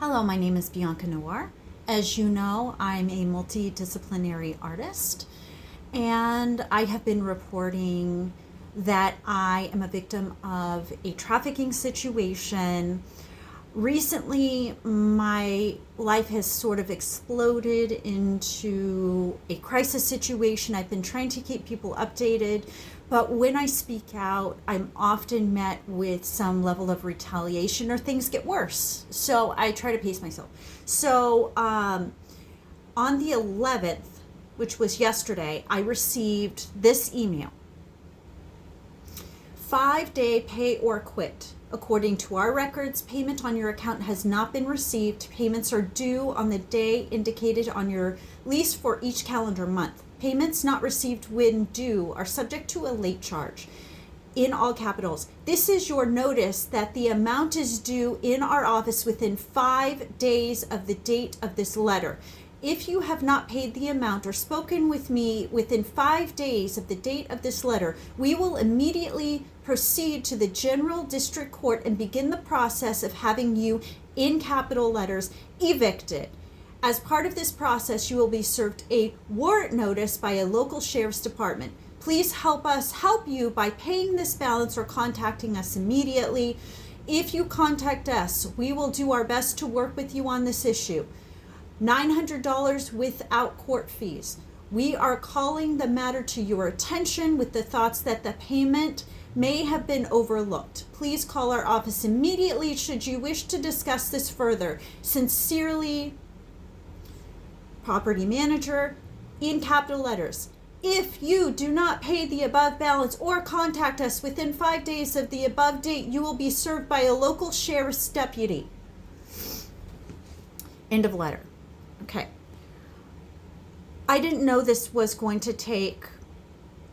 Hello, my name is Bianca Noir. As you know, I'm a multidisciplinary artist, and I have been reporting that I am a victim of a trafficking situation. Recently, my life has sort of exploded into a crisis situation. I've been trying to keep people updated, but when I speak out, I'm often met with some level of retaliation or things get worse. So I try to pace myself. So on the 11th, which was yesterday, I received this email: 5-day pay or quit. According to our records, payment on your account has not been received. Payments are due on the day indicated on your lease for each calendar month. Payments not received when due are subject to a late charge. In all capitals. This is your notice that the amount is due in our office within 5 days of the date of this letter. If you have not paid the amount or spoken with me within 5 days of the date of this letter, we will immediately proceed to the General District Court and begin the process of having you, in capital letters, evicted. As part of this process, you will be served a warrant notice by a local sheriff's department. Please help us help you by paying this balance or contacting us immediately. If you contact us, we will do our best to work with you on this issue. $900 without court fees. We are calling the matter to your attention with the thoughts that the payment may have been overlooked. Please call our office immediately should you wish to discuss this further. Sincerely, property manager, in capital letters. If you do not pay the above balance or contact us within 5 days of the above date, you will be served by a local sheriff's deputy. End of letter. Okay. I didn't know this was going to take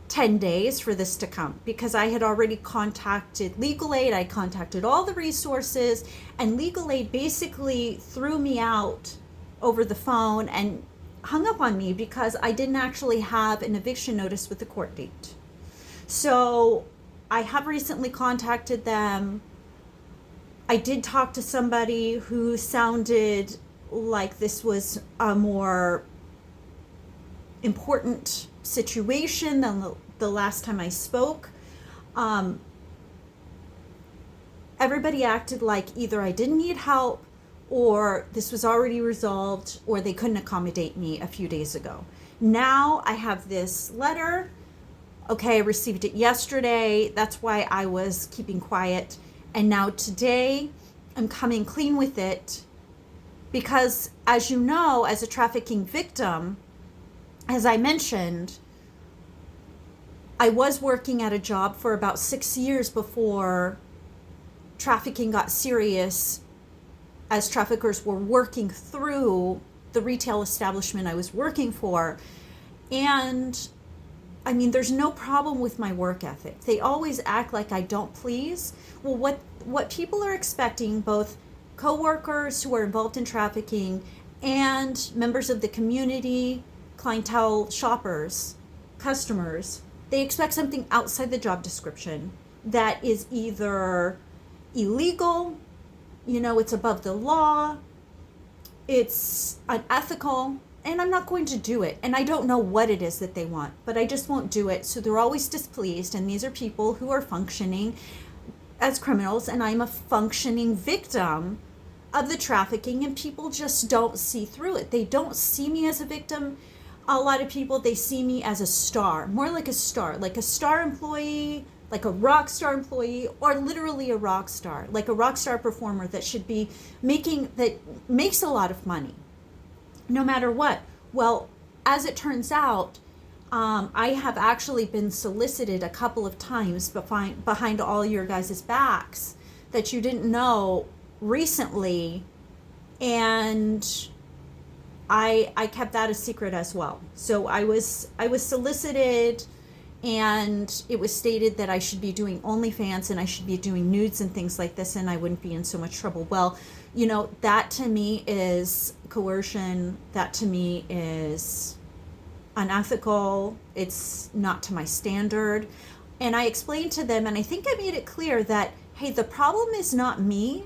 10 days for this to come because I had already contacted legal aid. I contacted all the resources, and legal aid basically threw me out over the phone and hung up on me because I didn't actually have an eviction notice with the court date. So I have recently contacted them. I did talk to somebody who sounded like this was a more important situation than the last time I spoke. Everybody acted like either I didn't need help or this was already resolved or they couldn't accommodate me a few days ago. Now I have this letter. Okay, I received it yesterday. That's why I was keeping quiet. And now today I'm coming clean with it because, as you know, as a trafficking victim, as I mentioned, I was working at a job for about 6 years before trafficking got serious, as traffickers were working through the retail establishment I was working for. And I mean, there's no problem with my work ethic. They always act like I don't please. Well, what people are expecting, both coworkers who are involved in trafficking and members of the community, clientele, shoppers, customers, they expect something outside the job description that is either illegal, it's above the law, it's unethical, and I'm not going to do it. And I don't know what it is that they want, but I just won't do it. So they're always displeased, and these are people who are functioning as criminals, and I'm a functioning victim of the trafficking, and people just don't see through it. They don't see me as a victim. A lot of people, they see me as a star, more like a star employee, like a rock star employee, or literally a rock star, like a rock star performer that makes a lot of money, no matter what. Well, as it turns out, I have actually been solicited a couple of times behind all your guys' backs that you didn't know recently, and I kept that a secret as well. So I was solicited, and it was stated that I should be doing OnlyFans and I should be doing nudes and things like this, and I wouldn't be in so much trouble. Well, that to me is coercion. That to me is unethical. It's not to my standard. And I explained to them, and I think I made it clear that, hey, the problem is not me.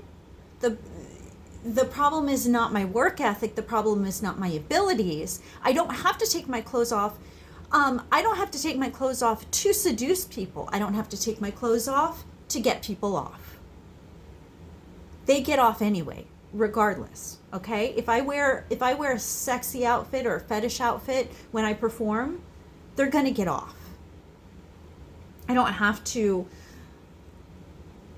the problem is not my work ethic. The problem is not my abilities. I don't have to take my clothes off. I don't have to take my clothes off to seduce people. I don't have to take my clothes off to get people off. They get off anyway, regardless. Okay? If I wear a sexy outfit or a fetish outfit when I perform, they're gonna get off. I don't have to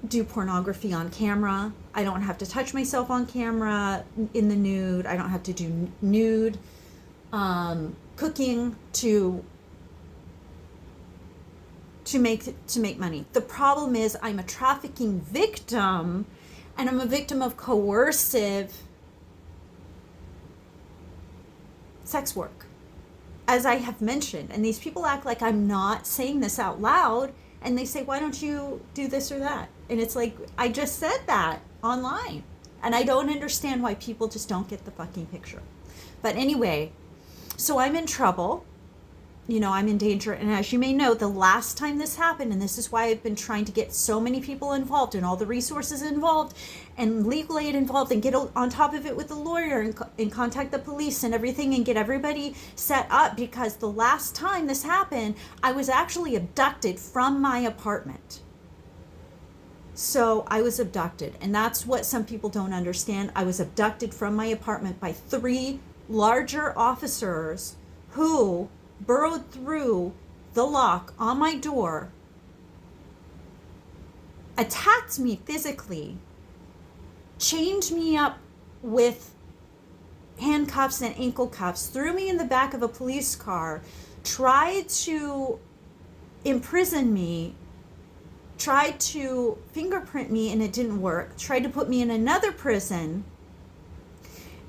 do pornography on camera. I don't have to touch myself on camera in the nude. I don't have to do nude cooking to make money. The problem is I'm a trafficking victim, and I'm a victim of coercive sex work, as I have mentioned. And these people act like I'm not saying this out loud, and they say, why don't you do this or that? And it's like, I just said that online. And I don't understand why people just don't get the fucking picture. But anyway, so I'm in trouble. You know, I'm in danger. And as you may know, the last time this happened, and this is why I've been trying to get so many people involved and all the resources involved and legal aid involved, and get on top of it with the lawyer and contact the police and everything and get everybody set up, because the last time this happened, I was actually abducted from my apartment. So I was abducted, and that's what some people don't understand. I was abducted from my apartment by 3 larger officers who burrowed through the lock on my door, attacked me physically, chained me up with handcuffs and ankle cuffs, threw me in the back of a police car, tried to imprison me, tried to fingerprint me and it didn't work, tried to put me in another prison,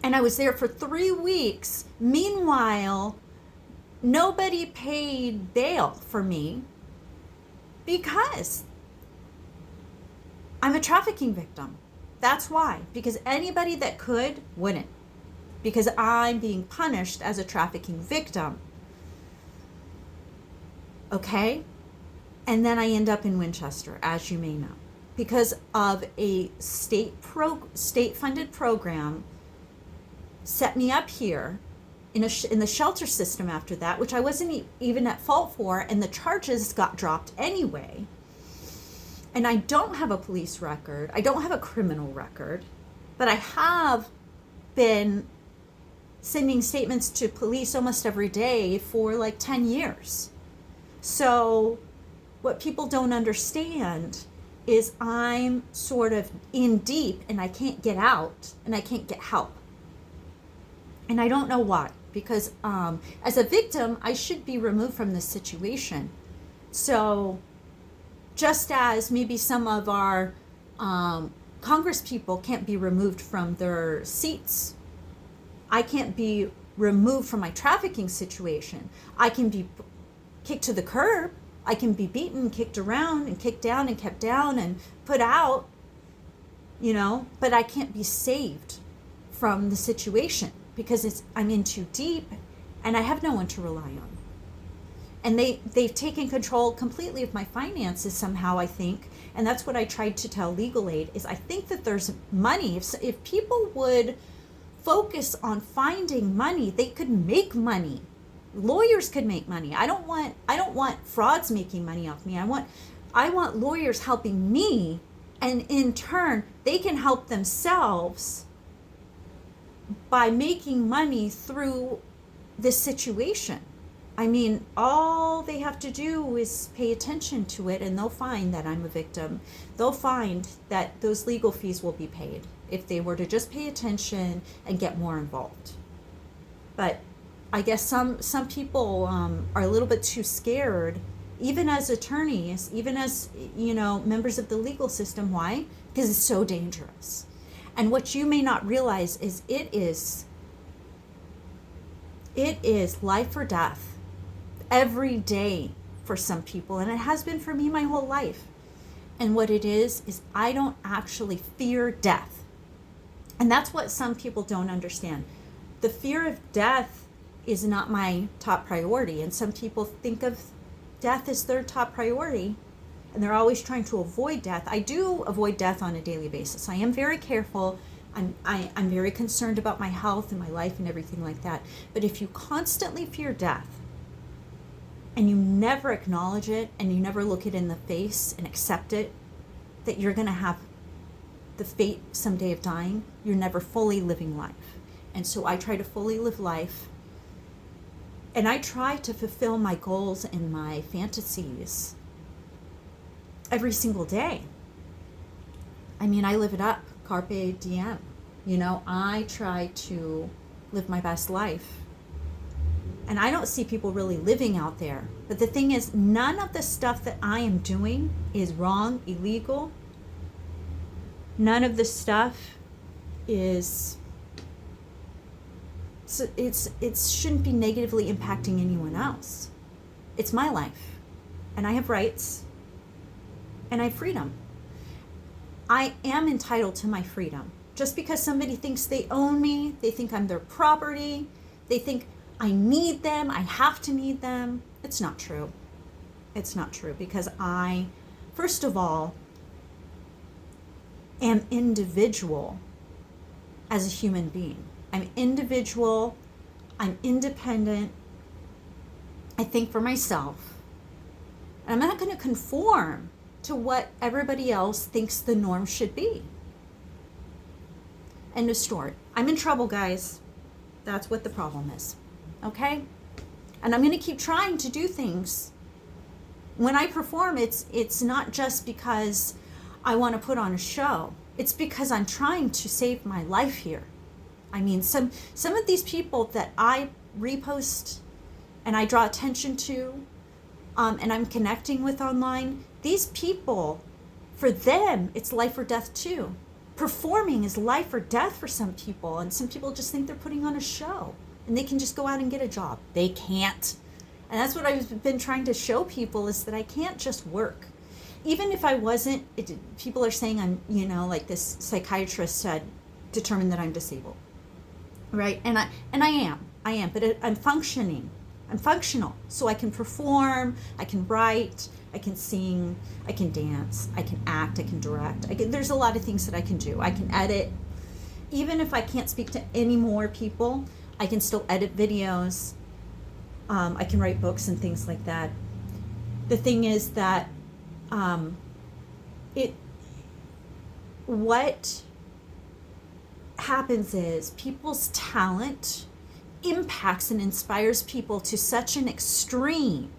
and I was there for 3 weeks. Meanwhile, nobody paid bail for me because I'm a trafficking victim. That's why. Because anybody that could wouldn't. Because I'm being punished as a trafficking victim. Okay? And then I end up in Winchester, as you may know, because of a state-funded program set me up here in the shelter system after that, which I wasn't even at fault for, and the charges got dropped anyway. And I don't have a police record. I don't have a criminal record, but I have been sending statements to police almost every day for like 10 years. So what people don't understand is I'm sort of in deep and I can't get out and I can't get help. And I don't know why, because as a victim, I should be removed from this situation. So just as maybe some of our Congress people can't be removed from their seats, I can't be removed from my trafficking situation. I can be kicked to the curb. I can be beaten, kicked around, and kicked down and kept down and put out, you know, but I can't be saved from the situation because I'm in too deep and I have no one to rely on. And they've taken control completely of my finances somehow, I think. And that's what I tried to tell Legal Aid, is I think that there's money. If people would focus on finding money, they could make money. Lawyers could make money. I don't want frauds making money off me. I want lawyers helping me, and in turn they can help themselves by making money through this situation. I mean, all they have to do is pay attention to it, and they'll find that I'm a victim. They'll find that those legal fees will be paid if they were to just pay attention and get more involved. But I guess some people are a little bit too scared, even as attorneys, even as, you know, members of the legal system. Why? Because it's so dangerous. And what you may not realize is it is life or death every day for some people, and it has been for me my whole life. And what it is I don't actually fear death. And that's what some people don't understand. The fear of death is not my top priority. And some people think of death as their top priority, and they're always trying to avoid death. I do avoid death on a daily basis. I am very careful. I'm very concerned about my health and my life and everything like that. But if you constantly fear death and you never acknowledge it and you never look it in the face and accept it, that you're going to have the fate someday of dying, you're never fully living life. And so I try to fully live life, and I try to fulfill my goals and my fantasies every single day. I mean, I live it up, carpe diem. You know, I try to live my best life. And I don't see people really living out there. But the thing is, none of the stuff that I am doing is wrong, illegal. None of the stuff is, it shouldn't be negatively impacting anyone else. It's my life. And I have rights. And I have freedom. I am entitled to my freedom. Just because somebody thinks they own me, they think I'm their property, they think I need them, I have to need them. It's not true. It's not true, because I, first of all, am individual as a human being. I'm individual, I'm independent, I think for myself. And I'm not going to conform to what everybody else thinks the norm should be. End of story. I'm in trouble, guys. That's what the problem is. Okay? And I'm going to keep trying to do things. When I perform, it's not just because I want to put on a show. It's because I'm trying to save my life here. I mean, some of these people that I repost and I draw attention to, and I'm connecting with online, these people, for them, it's life or death too. Performing is life or death for some people, and some people just think they're putting on a show and they can just go out and get a job. They can't. And that's what I've been trying to show people, is that I can't just work. Even if I wasn't, people are saying I'm, like this psychiatrist said, determined that I'm disabled, right? And I am, but I'm functioning. I'm functional, so I can perform, I can write, I can sing, I can dance, I can act, I can direct. There's a lot of things that I can do. I can edit. Even if I can't speak to any more people, I can still edit videos. I can write books and things like that. The thing is that what happens is people's talent impacts and inspires people to such an extreme.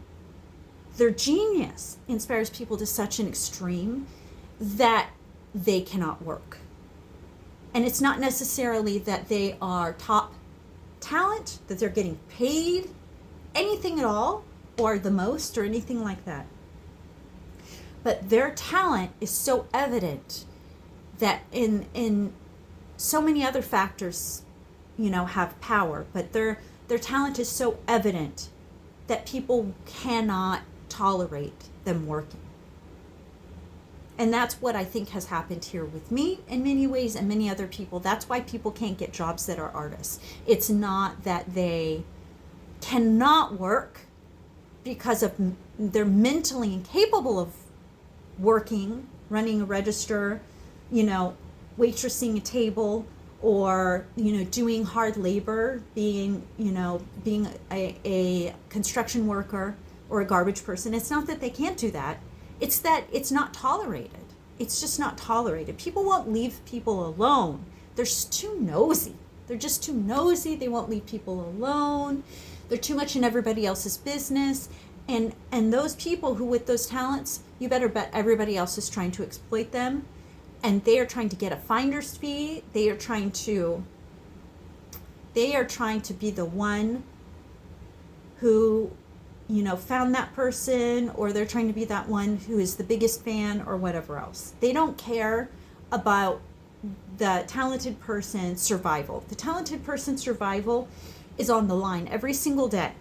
Their genius inspires people to such an extreme that they cannot work. And it's not necessarily that they are top talent, that they're getting paid anything at all, or the most, or anything like that. But their talent is so evident that in so many other factors, have power, but their talent is so evident that people cannot tolerate them working. And that's what I think has happened here with me in many ways, and many other people. That's why people can't get jobs that are artists. It's not that they cannot work because of they're mentally incapable of working, running a register, waitressing a table, or doing hard labor, being a construction worker or a garbage person. It's not that they can't do that. It's that it's not tolerated. It's just not tolerated. People won't leave people alone. They're just too nosy. They're just too nosy. They won't leave people alone. They're too much in everybody else's business. And those people who with those talents, you better bet everybody else is trying to exploit them. And they are trying to get a finder's fee. They are trying to be the one who, found that person, or they're trying to be that one who is the biggest fan or whatever else. They don't care about the talented person's survival. The talented person's survival is on the line every single day.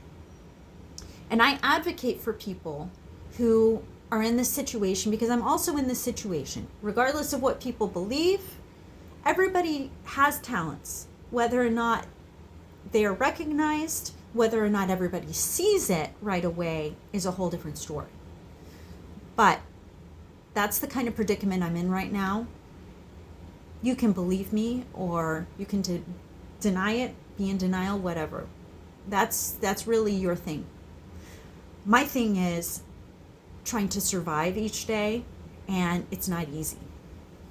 And I advocate for people who are in this situation, because I'm also in this situation. Regardless of what people believe, everybody has talents. Whether or not they are recognized, whether or not everybody sees it right away, is a whole different story. But that's the kind of predicament I'm in right now. You can believe me or you can deny it, be in denial, whatever. That's really your thing. My thing is trying to survive each day, and it's not easy.